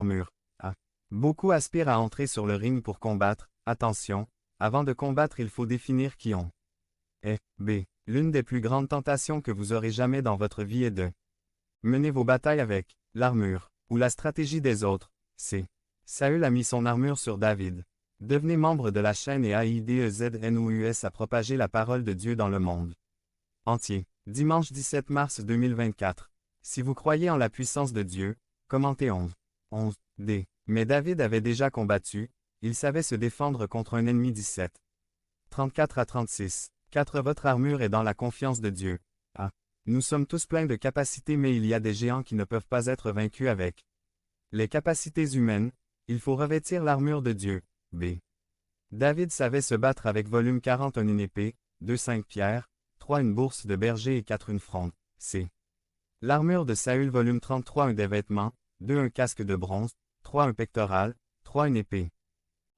armure. A. Beaucoup aspirent à entrer sur le ring pour combattre. Attention, avant de combattre il faut définir qui on est. B. L'une des plus grandes tentations que vous aurez jamais dans votre vie est de mener vos batailles avec l'armure ou la stratégie des autres. C. Saül a mis son armure sur David. Devenez membre de la chaîne et AIDEZNOUS à propager la parole de Dieu dans le monde entier. Dimanche 17 mars 2024. Si vous croyez en la puissance de Dieu, commentez 11. 11. D. Mais David avait déjà combattu, il savait se défendre contre un ennemi 17. 34 à 36. 4. Votre armure est dans la confiance de Dieu. A. Nous sommes tous pleins de capacités mais il y a des géants qui ne peuvent pas être vaincus avec les capacités humaines, il faut revêtir l'armure de Dieu. B. David savait se battre avec volume 41 une épée, 2 5 pierres, 3 une bourse de berger et 4 une fronde. C. L'armure de Saül volume 33 un des vêtements, 2 un casque de bronze, 3 un pectoral, 3 une épée.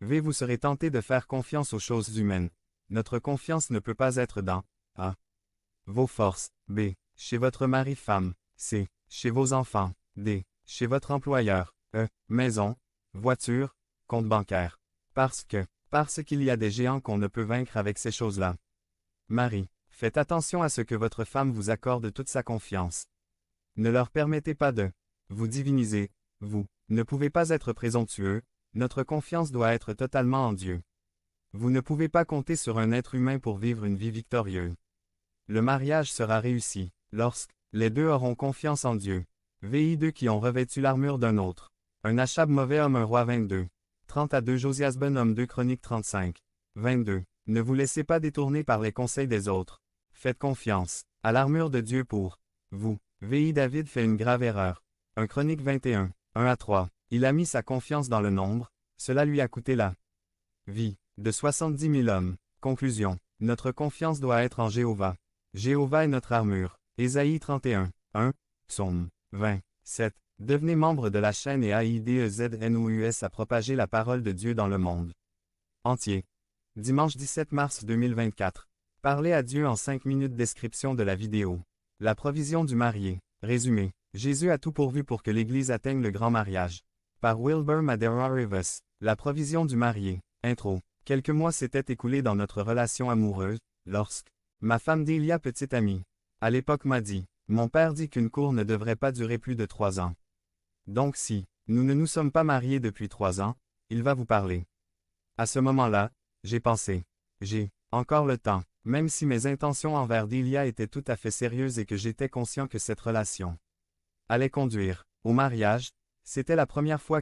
V. Vous serez tenté de faire confiance aux choses humaines. Notre confiance ne peut pas être dans A. Vos forces. B. Chez votre mari-femme. C. Chez vos enfants. D. Chez votre employeur. E. Maison, voiture, compte bancaire. Parce qu'il y a des géants qu'on ne peut vaincre avec ces choses-là. Marie. Faites attention à ce que votre femme vous accorde toute sa confiance. Ne leur permettez pas de vous diviniser, vous ne pouvez pas être présomptueux, notre confiance doit être totalement en Dieu. Vous ne pouvez pas compter sur un être humain pour vivre une vie victorieuse. Le mariage sera réussi lorsque les deux auront confiance en Dieu. VI2 qui ont revêtu l'armure d'un autre. Un Achab mauvais homme un roi 22. 30 à 2 Josias bon homme 2 Chroniques 35. 22. Ne vous laissez pas détourner par les conseils des autres. Faites confiance à l'armure de Dieu pour vous. VI David fait une grave erreur. 1 Chronique 21. 1 à 3. Il a mis sa confiance dans le nombre, cela lui a coûté la vie de 70 000 hommes. Conclusion. Notre confiance doit être en Jéhovah. Jéhovah est notre armure. Ésaïe 31. 1. Psaume 20. 7. Devenez membre de la chaîne et AIDEZNOUS à propager la parole de Dieu dans le monde entier. Dimanche 17 mars 2024. Parlez à Dieu en 5 minutes. Description de la vidéo. La provision du marié. Résumé. Jésus a tout pourvu pour que l'Église atteigne le grand mariage. Par Wilbur Madera Rivas. La provision du marié. Intro. Quelques mois s'étaient écoulés dans notre relation amoureuse, lorsque ma femme Delia, petite amie, à l'époque m'a dit, mon père dit qu'une cour ne devrait pas durer plus de 3 ans. Donc si nous ne nous sommes pas mariés depuis 3 ans, il va vous parler. À ce moment-là, j'ai pensé, j'ai encore le temps, même si mes intentions envers Delia étaient tout à fait sérieuses et que j'étais conscient que cette relation allait conduire au mariage, c'était la première fois